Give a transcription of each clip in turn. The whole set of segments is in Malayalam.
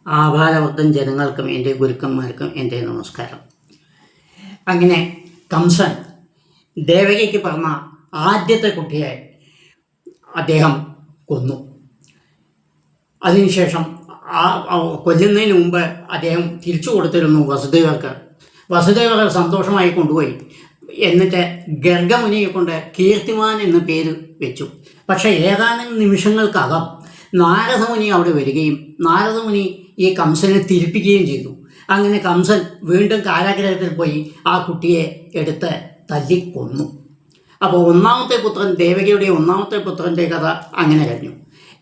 ആഭാരവർദ്ധൻ ജനങ്ങൾക്കും എൻ്റെ ഗുരുക്കന്മാർക്കും എൻ്റെ നമസ്കാരം. അങ്ങനെ കംസൻ ദേവകിക്ക് പറഞ്ഞ ആദ്യത്തെ കുട്ടിയെ അദ്ദേഹം കൊന്നു. അതിനുശേഷം കൊല്ലുന്നതിന് മുമ്പ് അദ്ദേഹം തിരിച്ചു കൊടുത്തിരുന്നു വസുദേവർക്ക്. വസുദേവർ സന്തോഷമായി കൊണ്ടുപോയി. എന്നിട്ട് ഗർഗമുനിയെ കൊണ്ട് കീർത്തിമാൻ എന്ന പേര് വെച്ചു. പക്ഷേ ഏതാനും നിമിഷങ്ങൾക്കകം നാരദമുനി അവിടെ വരികയും നാരദമുനി ഈ കംസനെ തിരിപ്പിക്കുകയും ചെയ്തു. അങ്ങനെ കംസൻ വീണ്ടും കാരാഗ്രഹത്തിൽ പോയി ആ കുട്ടിയെ എടുത്ത് തല്ലിക്കൊന്നു. അപ്പോൾ ഒന്നാമത്തെ പുത്രൻ, ദേവകിയുടെ ഒന്നാമത്തെ പുത്രൻ്റെ കഥ അങ്ങനെ കഴിഞ്ഞു.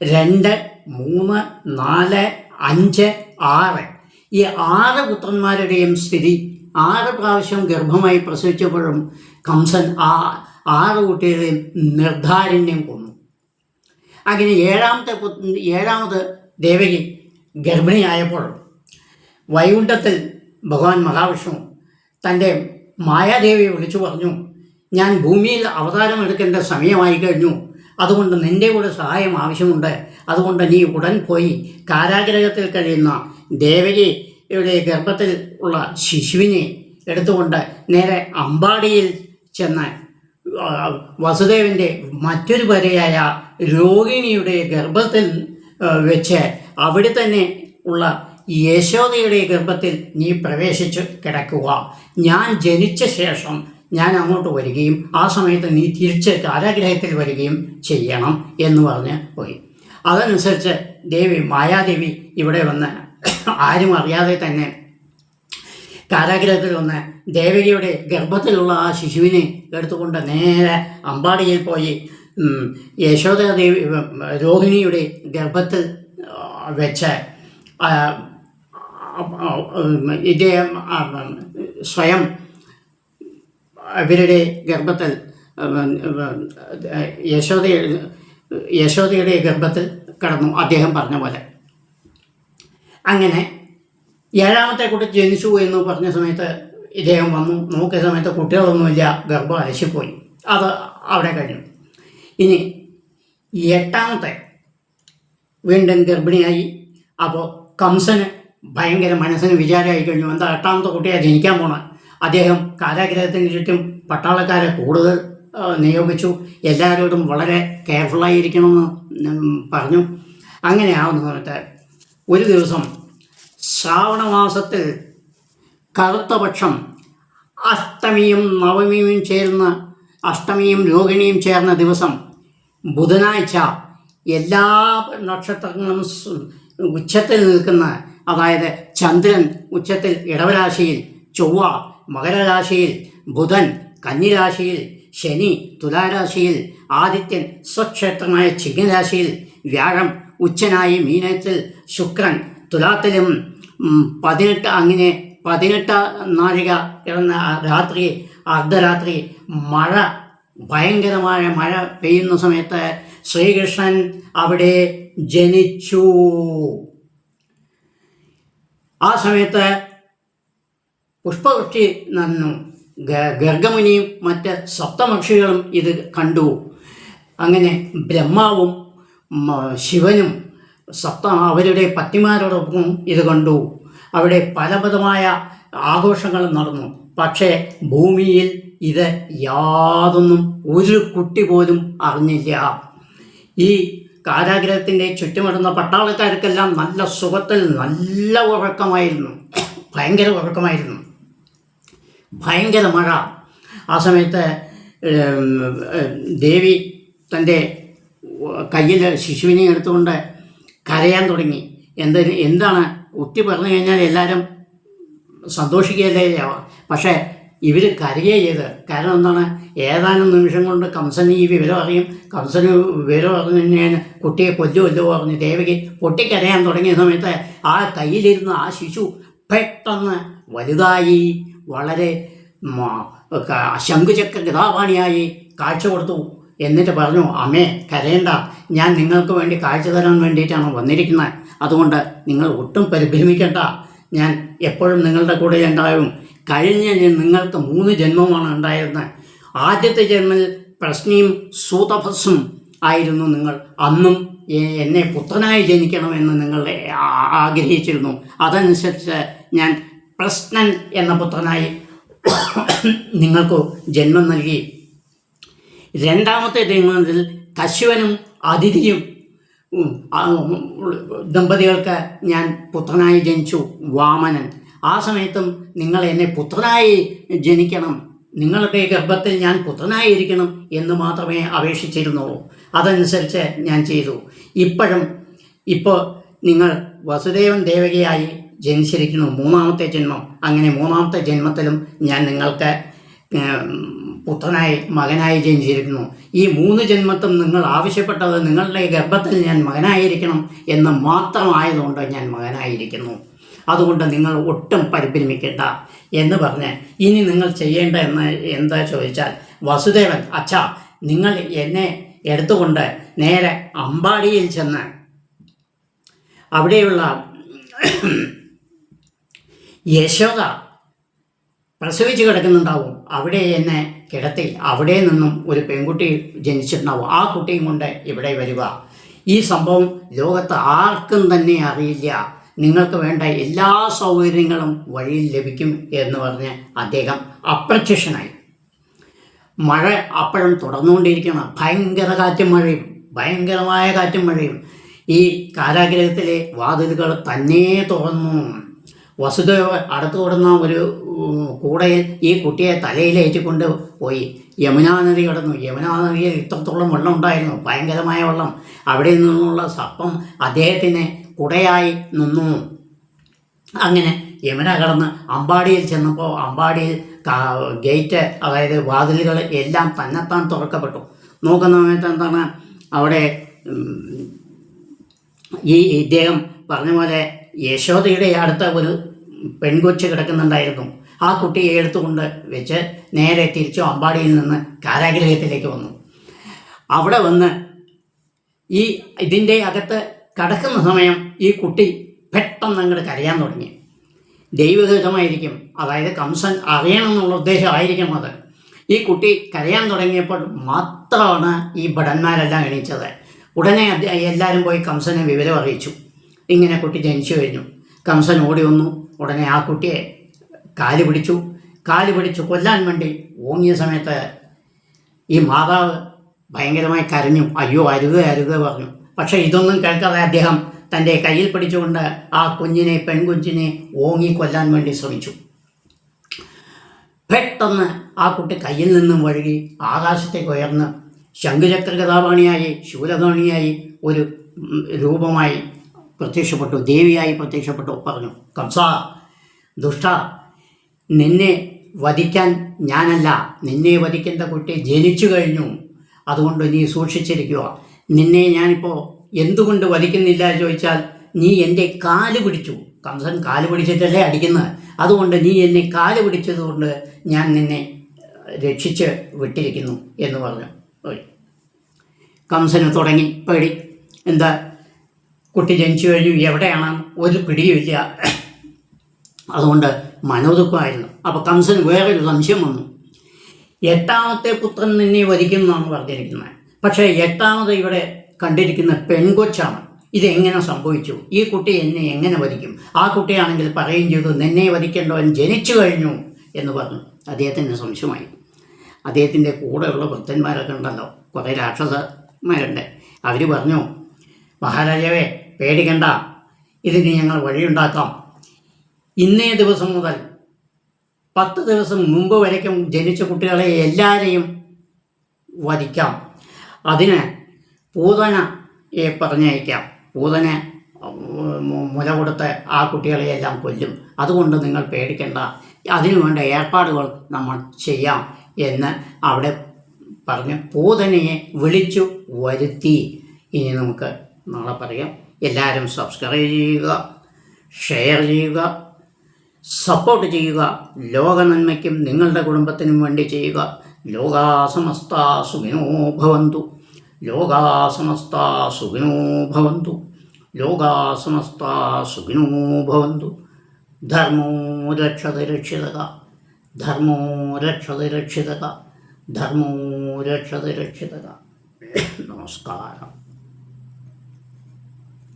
2, 3, 4, 5, 6 ഈ 6 പുത്രന്മാരുടെയും സ്ഥിതി 6 പ്രാവശ്യം ഗർഭമായി പ്രസവിച്ചപ്പോഴും കംസൻ ആ 6 കുട്ടികളെയും നിർദ്ധാരിണ്യം കൊന്നു. അങ്ങനെ ഏഴാമത് ദേവകി ഗർഭിണിയായപ്പോൾ വൈകുണ്ഠത്തിൽ ഭഗവാൻ മഹാവിഷ്ണു തൻ്റെ മായാദേവിയെ വിളിച്ചു പറഞ്ഞു, ഞാൻ ഭൂമിയിൽ അവതാരം എടുക്കേണ്ട സമയമായി കഴിഞ്ഞു. അതുകൊണ്ട് നിൻ്റെ കൂടെ സഹായം ആവശ്യമുണ്ട്. അതുകൊണ്ട് നീ ഉടൻ പോയി കാരാഗ്രഹത്തിൽ കഴിയുന്ന ദേവകിയുടെ ഗർഭത്തിൽ ഉള്ള ശിശുവിനെ എടുത്തുകൊണ്ട് നേരെ അമ്പാടിയിൽ ചെന്ന് വസുദേവൻ്റെ മറ്റൊരു ഭാര്യയായ രോഹിണിയുടെ ഗർഭത്തിൽ വെച്ച് അവിടെ തന്നെ ഉള്ള യശോദയുടെ ഗർഭത്തിൽ നീ പ്രവേശിച്ച് കിടക്കുക. ഞാൻ ജനിച്ച ശേഷം ഞാൻ അങ്ങോട്ട് വരികയും ആ സമയത്ത് നീ തിരിച്ച് കാരാഗ്രഹത്തിൽ വരികയും ചെയ്യണം എന്ന് പറഞ്ഞ് പോയി. അതനുസരിച്ച് മായാദേവി ഇവിടെ വന്ന് ആരും അറിയാതെ തന്നെ കാരാഗ്രഹത്തിൽ വന്ന് ദേവകിയുടെ ഗർഭത്തിലുള്ള ആ ശിശുവിനെ എടുത്തുകൊണ്ട് നേരെ അമ്പാടിയിൽ പോയി യശോദാദേവി രോഹിണിയുടെ ഗർഭത്തിൽ വെച്ച് ഇദ്ദേഹം സ്വയം ഇവരുടെ ഗർഭത്തിൽ യശോദയുടെ ഗർഭത്തിൽ കിടന്നു, അദ്ദേഹം പറഞ്ഞ പോലെ. അങ്ങനെ 7ാമത്തെ കുട്ടി ജനിച്ചു എന്ന് പറഞ്ഞ സമയത്ത് ഇദ്ദേഹം വന്നു നോക്കിയ സമയത്ത് കുട്ടികളൊന്നുമില്ല, ഗർഭം അലശിപ്പോയി. അത് അവിടെ കഴിഞ്ഞു. ഇനി 8ാമത്തെ വീണ്ടും ഗർഭിണിയായി. അപ്പോൾ കംസന് ഭയങ്കര മനസ്സിന് വിചാരമായി കഴിഞ്ഞു, എന്താ 8ാമത്തെ കുട്ടിയാണ് ജനിക്കാൻ പോണത്. അദ്ദേഹം കാരാഗ്രഹത്തിന് ചുറ്റും പട്ടാളക്കാരെ കൂടുതൽ നിയോഗിച്ചു. എല്ലാവരോടും വളരെ കെയർഫുള്ളായിരിക്കണമെന്ന് പറഞ്ഞു. അങ്ങനെ ആവുന്ന സമയത്ത് ഒരു ദിവസം ശ്രാവണമാസത്തിൽ കറുത്തപക്ഷം അഷ്ടമിയും നവമിയും ചേർന്ന അഷ്ടമിയും രോഹിണിയും ചേർന്ന ദിവസം ബുധനാഴ്ച എല്ലാ നക്ഷത്രങ്ങളും ഉച്ചത്തിൽ നിൽക്കുന്ന, അതായത് ചന്ദ്രൻ ഉച്ചത്തിൽ ഇടവരാശിയിൽ, ചൊവ്വ മകരരാശിയിൽ, ബുധൻ കന്നിരാശിയിൽ, ശനി തുലാരാശിയിൽ, ആദിത്യൻ സ്വക്ഷേത്രമായ ചിങ്ങരാശിയിൽ, വ്യാഴം ഉച്ചനായി മീനത്തിൽ, ശുക്രൻ തുലാത്തിലും 18 നാഴിക കിടന്ന രാത്രി അർദ്ധരാത്രി മഴ, ഭയങ്കരമായ മഴ പെയ്യുന്ന സമയത്ത് ശ്രീകൃഷ്ണൻ അവിടെ ജനിച്ചു. ആ സമയത്ത് പുഷ്പവൃഷ്ടി നടന്നു. ഗർഗമുനിയും മറ്റ് സപ്തമക്ഷികളും ഇത് കണ്ടു. അങ്ങനെ ബ്രഹ്മാവും ശിവനും അവരുടെ പത്നിമാരോടൊപ്പം ഇത് കണ്ടു. അവിടെ പലവിധമായ ആഘോഷങ്ങളും നടന്നു. പക്ഷേ ഭൂമിയിൽ ഇത് യാതൊന്നും ഒരു കുട്ടി പോലും അറിഞ്ഞില്ല. ഈ കാരാഗ്രഹത്തിൻ്റെ ചുറ്റുമിടുന്ന പട്ടാളക്കാർക്കെല്ലാം നല്ല സുഖത്തിൽ നല്ല ഉറക്കമായിരുന്നു, ഭയങ്കര ഉറക്കമായിരുന്നു. ഭയങ്കര മഴ. ആ സമയത്ത് ദേവി തൻ്റെ കയ്യിൽ ശിശുവിനെ എടുത്തുകൊണ്ട് കരയാൻ തുടങ്ങി. എന്താണ് കുട്ടി പറഞ്ഞു കഴിഞ്ഞാൽ എല്ലാവരും സന്തോഷിക്കുകയല്ലേ. പക്ഷേ ഇവർ കരയുക ചെയ്ത്. കാരണം എന്താണ്, ഏതാനും നിമിഷം കൊണ്ട് കംസന് ഈ വിവരം അറിയും. കംസന് വിവരം അറിഞ്ഞു കഴിഞ്ഞാൽ കുട്ടിയെ കൊല്ലുമല്ലോ പറഞ്ഞ് ദേവകി പൊട്ടിക്കരയാൻ തുടങ്ങിയ സമയത്ത് ആ കയ്യിലിരുന്ന ആ ശിശു പെട്ടെന്ന് വലുതായി, വളരെ ശംഖുചക്ര ഗതാപാണിയായി കാഴ്ച കൊടുത്തു. എന്നിട്ട് പറഞ്ഞു, അമ്മേ കരയണ്ട, ഞാൻ നിങ്ങൾക്ക് വേണ്ടി കാഴ്ച തരാൻ വേണ്ടിയിട്ടാണ് വന്നിരിക്കുന്നത്. അതുകൊണ്ട് നിങ്ങൾ ഒട്ടും പരിഭ്രമിക്കേണ്ട, ഞാൻ എപ്പോഴും നിങ്ങളുടെ കൂടെ ഉണ്ടാവും. കഴിഞ്ഞ നിങ്ങൾക്ക് 3 ജന്മമാണ് ഉണ്ടായിരുന്നത്. ആദ്യത്തെ ജന്മത്തിൽ പ്രശ്നിയും സൂതഭസ്സും ആയിരുന്നു നിങ്ങൾ അന്നും എന്നെ പുത്രനായി ജനിക്കണമെന്ന് നിങ്ങൾ ആഗ്രഹിച്ചിരുന്നു. അതനുസരിച്ച് ഞാൻ പ്രശ്നൻ എന്ന പുത്രനായി നിങ്ങൾക്ക് ജന്മം നൽകി. രണ്ടാമത്തെ ജന്മത്തിൽ കശ്യപനും അതിഥിയും ദമ്പതികൾക്ക് ഞാൻ പുത്രനായി ജനിച്ചു, വാമനൻ. ആ സമയത്തും നിങ്ങൾ എന്നെ പുത്രനായി ജനിക്കണം, നിങ്ങളുടെ ഗർഭത്തിൽ ഞാൻ പുത്രനായിരിക്കണം എന്ന് മാത്രമേ അപേക്ഷിച്ചിരുന്നുള്ളൂ. അതനുസരിച്ച് ഞാൻ ചെയ്തു. ഇപ്പോൾ നിങ്ങൾ വസുദേവൻ ദേവകിയായി ജനിച്ചിരിക്കുന്നു, മൂന്നാമത്തെ ജന്മം. അങ്ങനെ മൂന്നാമത്തെ ജന്മത്തിലും ഞാൻ നിങ്ങൾക്ക് പുത്രനായി മകനായി ജനിച്ചിരിക്കുന്നു. ഈ 3 ജന്മത്തും നിങ്ങൾ ആവശ്യപ്പെട്ടത് നിങ്ങളുടെ ഗർഭത്തിൽ ഞാൻ മകനായിരിക്കണം എന്ന് മാത്രമായതുകൊണ്ട് ഞാൻ മകനായിരിക്കുന്നു. അതുകൊണ്ട് നിങ്ങൾ ഒട്ടും പരിഭ്രമിക്കേണ്ട എന്ന് പറഞ്ഞ് ഇനി നിങ്ങൾ ചെയ്യേണ്ട എന്താ ചോദിച്ചാൽ, വസുദേവൻ, അച്ഛാ, നിങ്ങൾ എന്നെ എടുത്തുകൊണ്ട് നേരെ അമ്പാടിയിൽ ചെന്ന് അവിടെയുള്ള യശോദ പ്രസവിച്ച് കിടക്കുന്നുണ്ടാവും, അവിടെ എന്നെ കിടത്തി അവിടെ നിന്നും ഒരു പെൺകുട്ടി ജനിച്ചിട്ടുണ്ടാവും, ആ കുട്ടിയും കൊണ്ട് ഇവിടെ വരിക. ഈ സംഭവം ലോകത്ത് ആർക്കും തന്നെ അറിയില്ല, നിങ്ങൾക്ക് വേണ്ട എല്ലാ സൗകര്യങ്ങളും വഴിയിൽ ലഭിക്കും എന്ന് പറഞ്ഞ് അദ്ദേഹം അപ്രത്യക്ഷനായി. മഴ അപ്പോഴും തുടർന്നുകൊണ്ടിരിക്കണം, ഭയങ്കര കാറ്റും മഴയും, ഭയങ്കരമായ കാറ്റും മഴയും. ഈ കാരാഗ്രഹത്തിലെ വാതിലുകൾ തന്നെ തുറന്നു. വസുദേവ അടുത്തു കൊടുന്ന ഒരു കൂടയിൽ ഈ കുട്ടിയെ തലയിലേറ്റിക്കൊണ്ട് പോയി യമുനാ നദി കടന്നു. യമുനാ നദിയിൽ ഇത്രത്തോളം വെള്ളം ഉണ്ടായിരുന്നു, ഭയങ്കരമായ വെള്ളം. അവിടെ നിന്നുള്ള സർപ്പം അദ്ദേഹത്തിന് കുടയായി നിന്നു. അങ്ങനെ യമുന കടന്ന് അമ്പാടിയിൽ ചെന്നപ്പോൾ അമ്പാടിയിൽ ഗേറ്റ്, അതായത് വാതിലുകൾ എല്ലാം തന്നെത്താൻ തുറക്കപ്പെട്ടു. നോക്കുന്ന സമയത്ത് എന്താണ് അവിടെ ഇദ്ദേഹം പറഞ്ഞ പോലെ യശോദയുടെ അടുത്ത ഒരു പെൺകൊച്ച് കിടക്കുന്നുണ്ടായിരുന്നു. ആ കുട്ടിയെ എടുത്തുകൊണ്ട് വെച്ച് നേരെ തിരിച്ചു അമ്പാടിയിൽ നിന്ന് കാരാഗ്രഹത്തിലേക്ക് വന്നു. അവിടെ വന്ന് ഇതിൻ്റെ അകത്ത് കടക്കുന്ന സമയം ഈ കുട്ടി പെട്ടെന്ന് അങ്ങോട്ട് കരയാൻ തുടങ്ങി. ദൈവഹിതമായിരിക്കും, അതായത് കംസൻ അറിയണമെന്നുള്ള ഉദ്ദേശമായിരിക്കും അത്. ഈ കുട്ടി കരയാൻ തുടങ്ങിയപ്പോൾ മാത്രമാണ് ഈ ഭടന്മാരെല്ലാം എണീച്ചത്. ഉടനെ എല്ലാവരും പോയി കംസനെ വിവരം അറിയിച്ചു, ഇങ്ങനെ കുട്ടി ജനിച്ചു കഴിഞ്ഞു. കംസൻ ഓടി വന്നു. ഉടനെ ആ കുട്ടിയെ കാല് പിടിച്ചു കൊല്ലാൻ വേണ്ടി ഓങ്ങിയ സമയത്ത് ഈ മാതാവ് ഭയങ്കരമായി കരഞ്ഞു, അയ്യോ അരുത് പറഞ്ഞു. പക്ഷേ ഇതൊന്നും കേൾക്കാതെ അദ്ദേഹം തൻ്റെ കയ്യിൽ പിടിച്ചുകൊണ്ട് ആ പെൺകുഞ്ഞിനെ ഓങ്ങി കൊല്ലാൻ വേണ്ടി ശ്രമിച്ചു. പെട്ടെന്ന് ആ കുട്ടി കയ്യിൽ നിന്നും വഴുകി ആകാശത്തേക്ക് ഉയർന്ന് ശംഖുചക്രഗദാപാണിയായി ശൂലപാണിയായി ഒരു രൂപമായി പ്രത്യക്ഷപ്പെട്ടു, ദേവിയായി പ്രത്യക്ഷപ്പെട്ടു. പറഞ്ഞു, കംസ ദുഷ്ട, നിന്നെ വധിക്കാൻ ഞാനല്ല, നിന്നെ വധിക്കേണ്ട കുട്ടി ജനിച്ചു കഴിഞ്ഞു, അതുകൊണ്ട് നീ സൂക്ഷിച്ചിരിക്കുക. നിന്നെ ഞാനിപ്പോൾ എന്തുകൊണ്ട് വധിക്കുന്നില്ല ചോദിച്ചാൽ, നീ എൻ്റെ കാല് പിടിച്ചു. കംസൻ കാല് പിടിച്ചിട്ടല്ലേ അടിക്കുന്നത്, അതുകൊണ്ട് നീ എന്നെ കാല് പിടിച്ചതുകൊണ്ട് ഞാൻ നിന്നെ രക്ഷിച്ച് വിട്ടിരിക്കുന്നു എന്ന് പറഞ്ഞു. കംസന് തുടങ്ങി പേടി. എന്താ, കുട്ടി ജനിച്ചു കഴിഞ്ഞു, എവിടെയാണ് ഒരു പിടിയുമില്ല. അതുകൊണ്ട് മനോദുഃഖമായിരുന്നു. അപ്പോൾ കംസന് വേറൊരു സംശയം വന്നു. 8ാമത്തെ പുത്രൻ നിന്നെ വധിക്കുന്നതാണ് പറഞ്ഞിരിക്കുന്നത്, പക്ഷേ 8ാമത് ഇവിടെ കണ്ടിരിക്കുന്ന പെൺകൊച്ചാണ്. ഇതെങ്ങനെ സംഭവിച്ചു? ഈ കുട്ടി എന്നെ എങ്ങനെ വധിക്കും? ആ കുട്ടിയാണെങ്കിൽ പറയുകയും ചെയ്തു, നിന്നെ വധിക്കേണ്ടവൻ ജനിച്ചു കഴിഞ്ഞു എന്ന് പറഞ്ഞു. അദ്ദേഹത്തിന് സംശയമായി. അദ്ദേഹത്തിൻ്റെ കൂടെയുള്ള ഭക്തന്മാരൊക്കെ ഉണ്ടല്ലോ, കുറേ രാക്ഷസന്മാരുണ്ട്. അവർ പറഞ്ഞു, മഹാരാജാവേ പേടിക്കണ്ട, ഇതിന് ഞങ്ങൾ വഴിയുണ്ടാക്കാം. ഇന്നേ ദിവസം മുതൽ 10 ദിവസം മുമ്പ് വരയ്ക്കും ജനിച്ച കുട്ടികളെ എല്ലാവരെയും വധിക്കാം. അതിന് പൂതനയെ പറഞ്ഞയക്കാം. പൂതന മുല കൊടുത്ത് ആ കുട്ടികളെയെല്ലാം കൊല്ലും. അതുകൊണ്ട് നിങ്ങൾ പേടിക്കേണ്ട, അതിനുവേണ്ട ഏർപ്പാടുകൾ നമ്മൾ ചെയ്യാം എന്ന് അവിടെ പറഞ്ഞ് പൂതനയെ വിളിച്ചു വരുത്തി. ഇനി നമുക്ക് നാളെ പറയാം. എല്ലാവരും സബ്സ്ക്രൈബ് ചെയ്യുക, ഷെയർ ചെയ്യുക, സപ്പോർട്ട് ചെയ്യുക. ലോക നന്മയ്ക്കും നിങ്ങളുടെ കുടുംബത്തിനും വേണ്ടി ചെയ്യുക. ലോകാ സമസ്താ സുഖിനോ ഭവന്തു. ലോകാ സമസ്താ സുഖിനോ ഭവന്തു. ലോകാ സമസ്താ സുഖിനോ ഭവന്തു. ധർമ്മോ രക്ഷതി രക്ഷിതക. ധർമ്മോ രക്ഷതി രക്ഷിതക. ധർമ്മോ രക്ഷതി രക്ഷിതക. നമസ്കാരം.